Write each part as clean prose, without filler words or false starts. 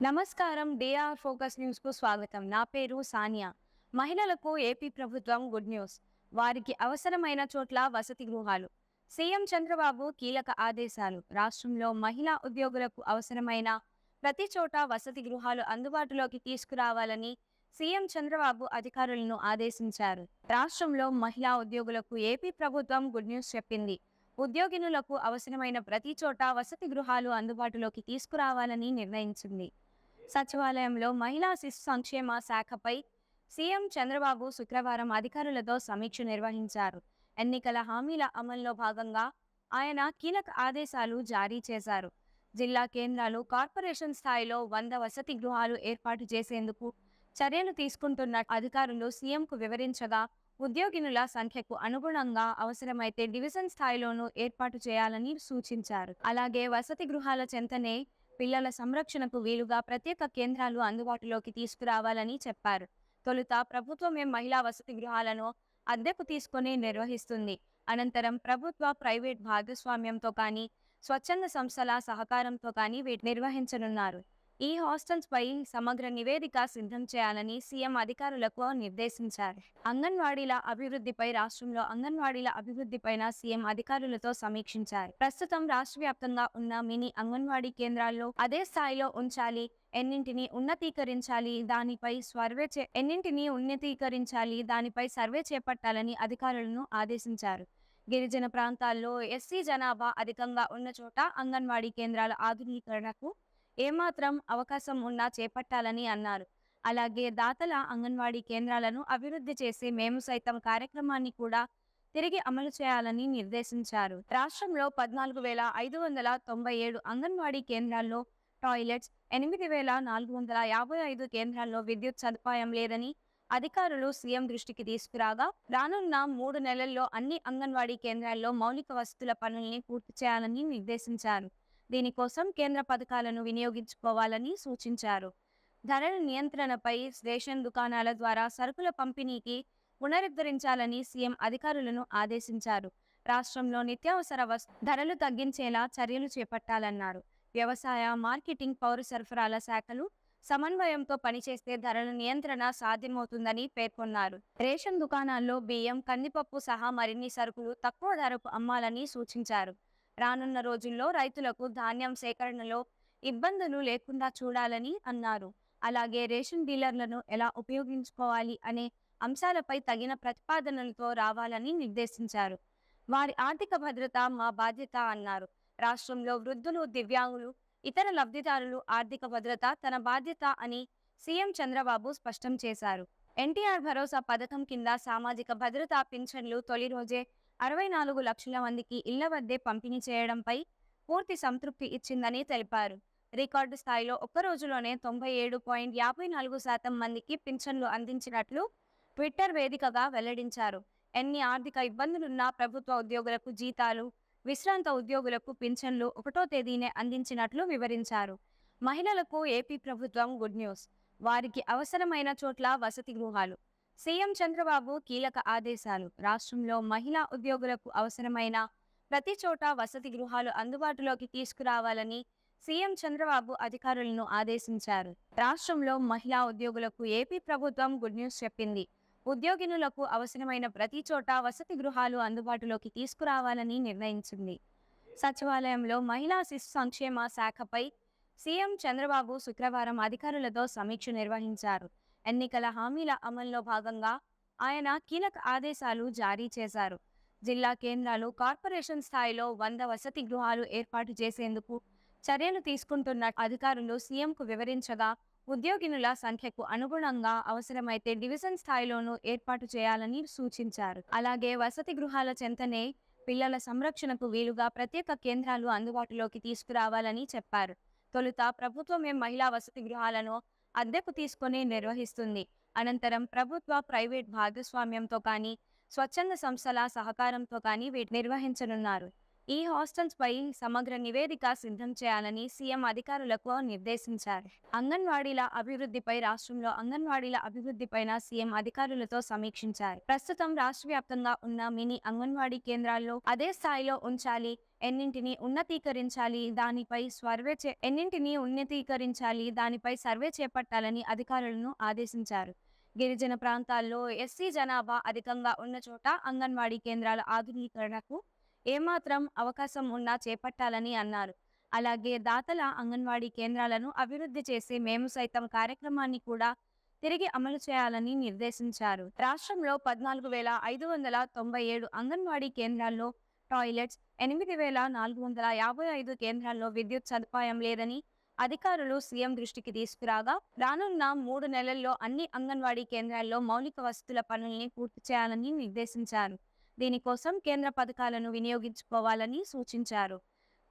నమస్కారం. DR focus news కు స్వాగతం. నా పేరు సానియా. మహిళలకు ఏపీ ప్రభుత్వం గుడ్ న్యూస్. వారికి అవసరమైన చోట్ల వసతి గృహాలు. సీఎం చంద్రబాబు కీలక ఆదేశాలు. రాష్ట్రంలో మహిళా ఉద్యోగులకు అవసరమైన ప్రతి చోట వసతి గృహాలు అందుబాటులోకి తీసుకురావాలని సీఎం చంద్రబాబు అధికారులను ఆదేశించారు. రాష్ట్రంలో మహిళా ఉద్యోగులకు ఏపీ ప్రభుత్వం గుడ్ న్యూస్ చెప్పింది. ఉద్యోగినులకు అవసరమైన ప్రతి చోట వసతి గృహాలు అందుబాటులోకి తీసుకురావాలని నిర్ణయించింది. సచివాలయంలో మహిళా శిశు సంక్షేమ శాఖపై సీఎం చంద్రబాబు శుక్రవారం అధికారులతో సమీక్ష నిర్వహించారు. ఎన్నికల హామీల అమల్లో భాగంగా ఆయన కీలక ఆదేశాలు జారీ చేశారు. జిల్లా కేంద్రాలు, కార్పొరేషన్ స్థాయిలో 100 వసతి గృహాలు ఏర్పాటు చేసేందుకు చర్యలు తీసుకుంటున్న అధికారులు సీఎంకు వివరించగా, ఉద్యోగినుల సంఖ్యకు అనుగుణంగా అవసరమైతే డివిజన్ స్థాయిలోనూ ఏర్పాటు చేయాలని సూచించారు. అలాగే వసతి గృహాల చెంతనే పిల్లల సంరక్షణకు వీలుగా ప్రత్యేక కేంద్రాలు అందుబాటులోకి తీసుకురావాలని చెప్పారు. తొలుత ప్రభుత్వమే మహిళా వసతి గృహాలను అద్దెకు తీసుకుని నిర్వహిస్తుంది. అనంతరం ప్రభుత్వ, ప్రైవేట్ భాగస్వామ్యంతో కానీ, స్వచ్ఛంద సంస్థల సహకారంతో కానీ వీటిని నిర్వహించనున్నారు. ఈ హాస్టల్స్ పై సమగ్ర నివేదిక సిద్ధం చేయాలని సీఎం అధికారులకు నిర్దేశించారు. అంగన్వాడీల అభివృద్ధిపై రాష్ట్రంలో అంగన్వాడీల అభివృద్ధిపైన సీఎం అధికారులతో సమీక్షించారు. ప్రస్తుతం రాష్ట్ర వ్యాప్తంగా ఉన్న మినీ అంగన్వాడీ కేంద్రాల్లో అదే స్థాయిలో ఉంచాలి, ఎన్నింటిని ఉన్నతీకరించాలి, దానిపై సర్వే చేపట్టాలని అధికారులను ఆదేశించారు. గిరిజన ప్రాంతాల్లో ఎస్సీ జనాభా అధికంగా ఉన్న చోట అంగన్వాడీ కేంద్రాల ఆధునీకరణకు ఏమాత్రం అవకాశం ఉన్నా చేపట్టాలని అన్నారు. అలాగే దాతల అంగన్వాడీ కేంద్రాలను అభివృద్ధి చేసి మేము సైతం కార్యక్రమాన్ని కూడా తిరిగి అమలు చేయాలని నిర్దేశించారు. రాష్ట్రంలో 14,597 అంగన్వాడీ కేంద్రాల్లో టాయిలెట్స్, 8,455 కేంద్రాల్లో విద్యుత్ సదుపాయం లేదని అధికారులు సీఎం దృష్టికి తీసుకురాగా, రానున్న 3 నెలల్లో అన్ని అంగన్వాడీ కేంద్రాల్లో మౌలిక వసతుల పనుల్ని పూర్తి చేయాలని నిర్దేశించారు. దీనికోసం కేంద్ర పథకాలను వినియోగించుకోవాలని సూచించారు. ధరల నియంత్రణపై రేషన్ దుకాణాల ద్వారా సరుకుల పంపిణీకి పునరుద్ధరించాలని సీఎం అధికారులను ఆదేశించారు. రాష్ట్రంలో నిత్యావసర ధరలు తగ్గించేలా చర్యలు చేపట్టాలన్నారు. వ్యవసాయ, మార్కెటింగ్, పౌర సరఫరాల శాఖలు సమన్వయంతో పనిచేస్తే ధరల నియంత్రణ సాధ్యమవుతుందని పేర్కొన్నారు. రేషన్ దుకాణాల్లో బియ్యం, కందిపప్పు సహా మరిన్ని సరుకులు తక్కువ ధరకు అమ్మాలని సూచించారు. రానున్న రోజుల్లో రైతులకు ధాన్యం సేకరణలో ఇబ్బందులు లేకుండా చూడాలని అన్నారు. అలాగే రేషన్ డీలర్లను ఎలా ఉపయోగించుకోవాలి అనే అంశాలపై తగిన ప్రతిపాదనలతో రావాలని నిర్దేశించారు. వారి ఆర్థిక భద్రత మా బాధ్యత అన్నారు. రాష్ట్రంలో వృద్ధులు, దివ్యాంగులు, ఇతర లబ్ధిదారులు ఆర్థిక భద్రత తన బాధ్యత అని సీఎం చంద్రబాబు స్పష్టం చేశారు. ఎన్టీఆర్ భరోసా పథకం కింద సామాజిక భద్రతా పింఛన్లు తొలి రోజే 64 లక్షల మందికి ఇళ్ల వద్దే పంపిణీ చేయడంపై పూర్తి సంతృప్తి ఇచ్చిందని తెలిపారు. రికార్డు స్థాయిలో ఒక్క రోజులోనే 97.54% మందికి పింఛన్లు అందించినట్లు ట్విట్టర్ వేదికగా వెల్లడించారు. ఎన్ని ఆర్థిక ఇబ్బందులున్నా ప్రభుత్వ ఉద్యోగులకు జీతాలు, విశ్రాంత ఉద్యోగులకు పింఛన్లు 1వ తేదీనే అందించినట్లు వివరించారు. మహిళలకు ఏపీ ప్రభుత్వం గుడ్ న్యూస్. వారికి అవసరమైన చోట్ల వసతి గృహాలు. సీఎం చంద్రబాబు కీలక ఆదేశాలు. రాష్ట్రంలో మహిళా ఉద్యోగులకు అవసరమైన ప్రతి చోట వసతి గృహాలు అందుబాటులోకి తీసుకురావాలని సీఎం చంద్రబాబు అధికారులను ఆదేశించారు. రాష్ట్రంలో మహిళా ఉద్యోగులకు ఏపీ ప్రభుత్వం గుడ్ న్యూస్ చెప్పింది. ఉద్యోగినులకు అవసరమైన ప్రతి చోట వసతి గృహాలు అందుబాటులోకి తీసుకురావాలని నిర్ణయించింది. సచివాలయంలో మహిళా శిశు సంక్షేమ శాఖపై సీఎం చంద్రబాబు శుక్రవారం అధికారులతో సమీక్ష నిర్వహించారు. ఎన్నికల హామీల అమల్లో భాగంగా ఆయన కీలక ఆదేశాలు జారీ చేశారు. జిల్లా కేంద్రాలు, కార్పొరేషన్ స్థాయిలో 100 వసతి గృహాలు ఏర్పాటు చేసేందుకు చర్యలు తీసుకుంటున్న అధికారులు సీఎంకు వివరించగా, ఉద్యోగినుల సంఖ్యకు అనుగుణంగా అవసరమైతే డివిజన్ స్థాయిలోనూ ఏర్పాటు చేయాలని సూచించారు. అలాగే వసతి గృహాల చెంతనే పిల్లల సంరక్షణకు వీలుగా ప్రత్యేక కేంద్రాలు అందుబాటులోకి తీసుకురావాలని చెప్పారు. తొలుత ప్రభుత్వమే మహిళా వసతి గృహాలను అద్దెకు తీసుకుని నిర్వహిస్తుంది. అనంతరం ప్రభుత్వ, ప్రైవేట్ భాగస్వామ్యంతో కానీ, స్వచ్ఛంద సంస్థల సహకారంతో కానీ వీటిని నిర్వహించనున్నారు. ఈ హాస్టల్స్ పై సమగ్ర నివేదిక సిద్ధం చేయాలని సీఎం అధికారులకు నిర్దేశించారు. అంగన్వాడీల అభివృద్ధిపై రాష్ట్రంలో అంగన్వాడీల అభివృద్ధిపైన సీఎం అధికారులతో సమీక్షించారు. ప్రస్తుతం రాష్ట్ర వ్యాప్తంగా ఉన్న మినీ అంగన్వాడీ కేంద్రాల్లో అదే స్థాయిలో ఉంచాలి, ఎన్నింటినీ ఉన్నతీకరించాలి, దానిపై సర్వే చేపట్టాలని అధికారులను ఆదేశించారు. గిరిజన ప్రాంతాల్లో ఎస్సీ జనాభా అధికంగా ఉన్న చోట అంగన్వాడీ కేంద్రాల ఆధునీకరణకు ఏమాత్రం అవకాశం ఉన్నా చేపట్టాలని అన్నారు. అలాగే దాతల అంగన్వాడీ కేంద్రాలను అభివృద్ధి చేసి మేము సైతం కార్యక్రమాన్ని కూడా తిరిగి అమలు చేయాలని నిర్దేశించారు. రాష్ట్రంలో 14,597 అంగన్వాడీ కేంద్రాల్లో టాయిలెట్స్, 8,455 కేంద్రాల్లో విద్యుత్ సదుపాయం లేదని అధికారులు సీఎం దృష్టికి తీసుకురాగా, రానున్న 3 నెలల్లో అన్ని అంగన్వాడీ కేంద్రాల్లో మౌలిక వసతుల పనుల్ని పూర్తి చేయాలని నిర్దేశించారు. దీనికోసం కేంద్ర పథకాలను వినియోగించుకోవాలని సూచించారు.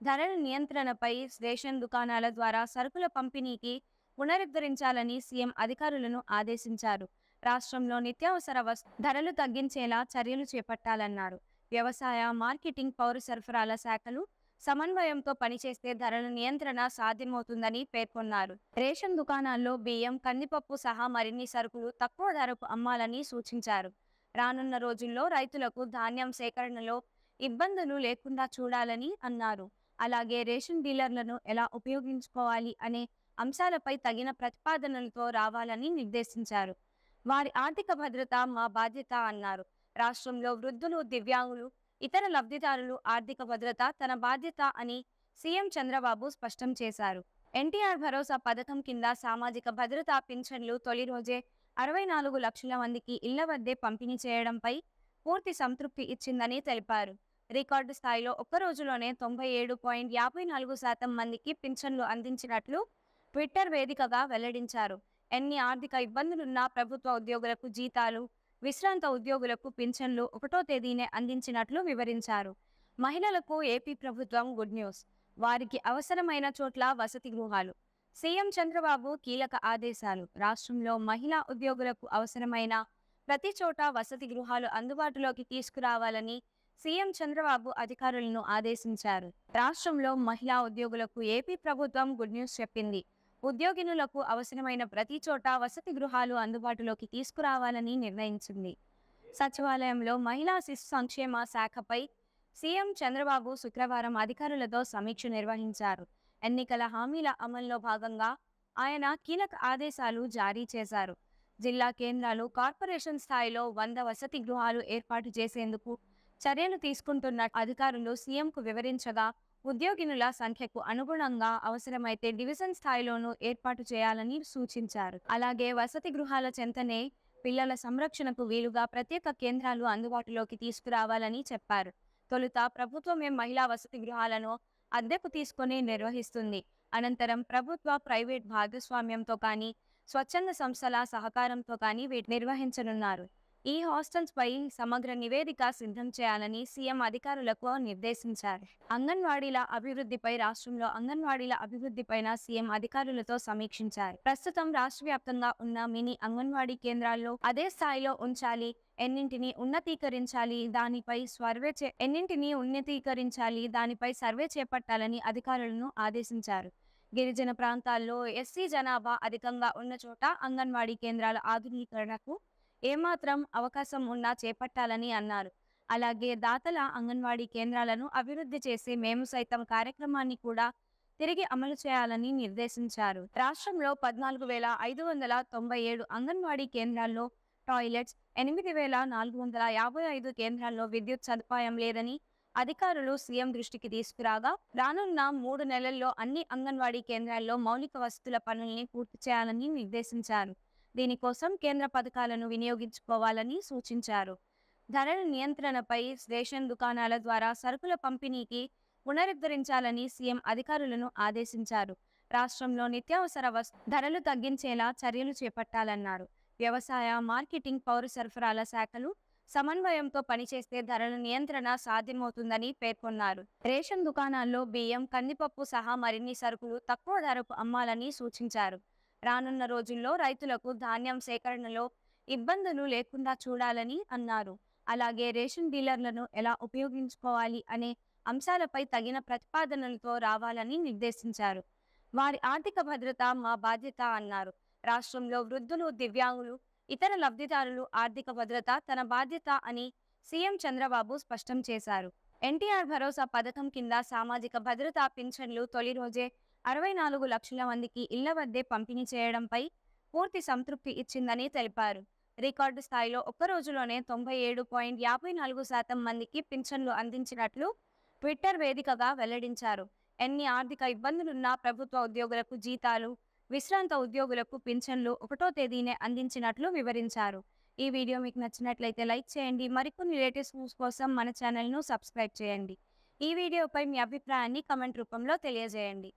ధరల నియంత్రణపై రేషన్ దుకాణాల ద్వారా సరుకుల పంపిణీకి పునరుద్ధరించాలని సీఎం అధికారులను ఆదేశించారు. రాష్ట్రంలో నిత్యావసర ధరలు తగ్గించేలా చర్యలు చేపట్టాలన్నారు. వ్యవసాయ, మార్కెటింగ్, పౌర సరఫరాల శాఖలు సమన్వయంతో పనిచేస్తే ధరల నియంత్రణ సాధ్యమవుతుందని పేర్కొన్నారు. రేషన్ దుకాణాల్లో బియ్యం, కందిపప్పు సహా మరిన్ని సరుకులు తక్కువ ధరకు అమ్మాలని సూచించారు. రానున్న రోజుల్లో రైతులకు ధాన్యం సేకరణలో ఇబ్బందులు లేకుండా చూడాలని అన్నారు. అలాగే రేషన్ డీలర్లను ఎలా ఉపయోగించుకోవాలి అనే అంశాలపై తగిన ప్రతిపాదనలతో రావాలని నిర్దేశించారు. వారి ఆర్థిక భద్రత మా బాధ్యత అన్నారు. రాష్ట్రంలో వృద్ధులు, దివ్యాంగులు, ఇతర లబ్ధిదారులు ఆర్థిక భద్రత తన బాధ్యత అని సీఎం చంద్రబాబు స్పష్టం చేశారు. ఎన్టీఆర్ భరోసా పథకం కింద సామాజిక భద్రతా పింఛన్లు తొలి రోజే 64 లక్షల మందికి ఇళ్ల వద్దే పంపిణీ చేయడంపై పూర్తి సంతృప్తి ఇచ్చిందని తెలిపారు. రికార్డు స్థాయిలో ఒక్క రోజులోనే 97.54% మందికి పింఛన్లు అందించినట్లు ట్విట్టర్ వేదికగా వెల్లడించారు. ఎన్ని ఆర్థిక ఇబ్బందులున్నా ప్రభుత్వ ఉద్యోగులకు జీతాలు, విశ్రాంత ఉద్యోగులకు పింఛన్లు 1వ తేదీనే అందించినట్లు వివరించారు. మహిళలకు ఏపీ ప్రభుత్వం గుడ్ న్యూస్. వారికి అవసరమైన చోట్ల వసతి గృహాలు. సీఎం చంద్రబాబు కీలక ఆదేశాలు. రాష్ట్రంలో మహిళా ఉద్యోగులకు అవసరమైన ప్రతి చోట వసతి గృహాలు అందుబాటులోకి తీసుకురావాలని సీఎం చంద్రబాబు అధికారులను ఆదేశించారు. రాష్ట్రంలో మహిళా ఉద్యోగులకు ఏపీ ప్రభుత్వం గుడ్ న్యూస్ చెప్పింది. ఉద్యోగినులకు అవసరమైన ప్రతి చోట వసతి గృహాలు అందుబాటులోకి తీసుకురావాలని నిర్ణయించింది. సచివాలయంలో మహిళా శిశు సంక్షేమ శాఖపై సీఎం చంద్రబాబు శుక్రవారం అధికారులతో సమీక్ష నిర్వహించారు. ఎన్నికల హామీల అమల్లో భాగంగా ఆయన కీలక ఆదేశాలు జారీ చేశారు. జిల్లా కేంద్రాలు, కార్పొరేషన్ స్థాయిలో 100 వసతి గృహాలు ఏర్పాటు చేసేందుకు చర్యలు తీసుకుంటున్న అధికారులు సీఎంకు వివరించగా, ఉద్యోగినుల సంఖ్యకు అనుగుణంగా అవసరమైతే డివిజన్ స్థాయిలోనూ ఏర్పాటు చేయాలని సూచించారు. అలాగే వసతి గృహాల చెంతనే పిల్లల సంరక్షణకు వీలుగా ప్రత్యేక కేంద్రాలు అందుబాటులోకి తీసుకురావాలని చెప్పారు. తొలుత ప్రభుత్వమే మహిళా వసతి గృహాలను అద్దెకు తీసుకొని నిర్వహిస్తుంది. అనంతరం ప్రభుత్వ, ప్రైవేట్ భాగస్వామ్యంతో కానీ, స్వచ్ఛంద సంస్థల సహకారంతో కానీ వీటిని నిర్వహించనున్నారు. ఈ హాస్టల్స్ పై సమగ్ర నివేదిక సిద్ధం చేయాలని సీఎం అధికారులకు నిర్దేశించారు. రాష్ట్రంలో అంగన్వాడీల అభివృద్ధిపైన సీఎం అధికారులతో సమీక్షించారు. ప్రస్తుతం రాష్ట్ర వ్యాప్తంగా ఉన్న మినీ అంగన్వాడీ కేంద్రాల్లో అదే స్థాయిలో ఉంచాలి, ఎన్నింటినీ ఉన్నతీకరించాలి, దానిపై సర్వే చేపట్టాలని అధికారులను ఆదేశించారు. గిరిజన ప్రాంతాల్లో ఎస్సీ జనాభా అధికంగా ఉన్న చోట అంగన్వాడీ కేంద్రాల ఆధునీకరణకు ఏమాత్రం అవకాశం ఉన్నా చేపట్టాలని అన్నారు. అలాగే దాతల అంగన్వాడీ కేంద్రాలను అభివృద్ధి చేసి మేము సైతం కార్యక్రమాన్ని కూడా తిరిగి అమలు చేయాలని నిర్దేశించారు. రాష్ట్రంలో 14,597 అంగన్వాడీ కేంద్రాల్లో టాయిలెట్స్, 8,455 కేంద్రాల్లో విద్యుత్ సదుపాయం లేదని అధికారులు సీఎం దృష్టికి తీసుకురాగా, రానున్న 3 నెలల్లో అన్ని అంగన్వాడీ కేంద్రాల్లో మౌలిక వసతుల పనుల్ని పూర్తి చేయాలని నిర్దేశించారు. దీనికోసం కేంద్ర పథకాలను వినియోగించుకోవాలని సూచించారు. ధరల నియంత్రణపై రేషన్ దుకాణాల ద్వారా సరుకుల పంపిణీకి పునరుద్ధరించాలని సీఎం అధికారులను ఆదేశించారు. రాష్ట్రంలో నిత్యావసర ధరలు తగ్గించేలా చర్యలు చేపట్టాలన్నారు. వ్యవసాయ, మార్కెటింగ్, పౌర సరఫరాల శాఖలు సమన్వయంతో పనిచేస్తే ధరల నియంత్రణ సాధ్యమవుతుందని పేర్కొన్నారు. రేషన్ దుకాణాల్లో బియ్యం, కందిపప్పు సహా మరిన్ని సరుకులు తక్కువ ధరకు అమ్మాలని సూచించారు. రానున్న రోజుల్లో రైతులకు ధాన్యం సేకరణలో ఇబ్బందులు లేకుండా చూడాలని అన్నారు. అలాగే రేషన్ డీలర్లను ఎలా ఉపయోగించుకోవాలి అనే అంశాలపై తగిన ప్రతిపాదనలతో రావాలని నిర్దేశించారు. వారి ఆర్థిక భద్రత మా బాధ్యత అన్నారు. రాష్ట్రంలో వృద్ధులు, దివ్యాంగులు, ఇతర లబ్ధిదారులు ఆర్థిక భద్రత తన బాధ్యత అని సీఎం చంద్రబాబు స్పష్టం చేశారు. ఎన్టీఆర్ భరోసా పథకం కింద సామాజిక భద్రతా పింఛన్లు తొలి రోజే 64 లక్షల మందికి ఇళ్ల వద్దే పంపిణీ చేయడంపై పూర్తి సంతృప్తి ఇచ్చిందని తెలిపారు. రికార్డు స్థాయిలో ఒక్క రోజులోనే 97.54% మందికి పింఛన్లు అందించినట్లు ట్విట్టర్ వేదికగా వెల్లడించారు. ఎన్ని ఆర్థిక ఇబ్బందులున్నా ప్రభుత్వ ఉద్యోగులకు జీతాలు, విశ్రాంత ఉద్యోగులకు పింఛన్లు 1వ తేదీనే అందించినట్లు వివరించారు. ఈ వీడియో మీకు నచ్చినట్లయితే లైక్ చేయండి. మరికొన్ని లేటెస్ట్ న్యూస్ కోసం మన ఛానల్‌ను సబ్స్క్రైబ్ చేయండి. ఈ వీడియోపై మీ అభిప్రాయాన్ని కామెంట్ రూపంలో తెలియజేయండి.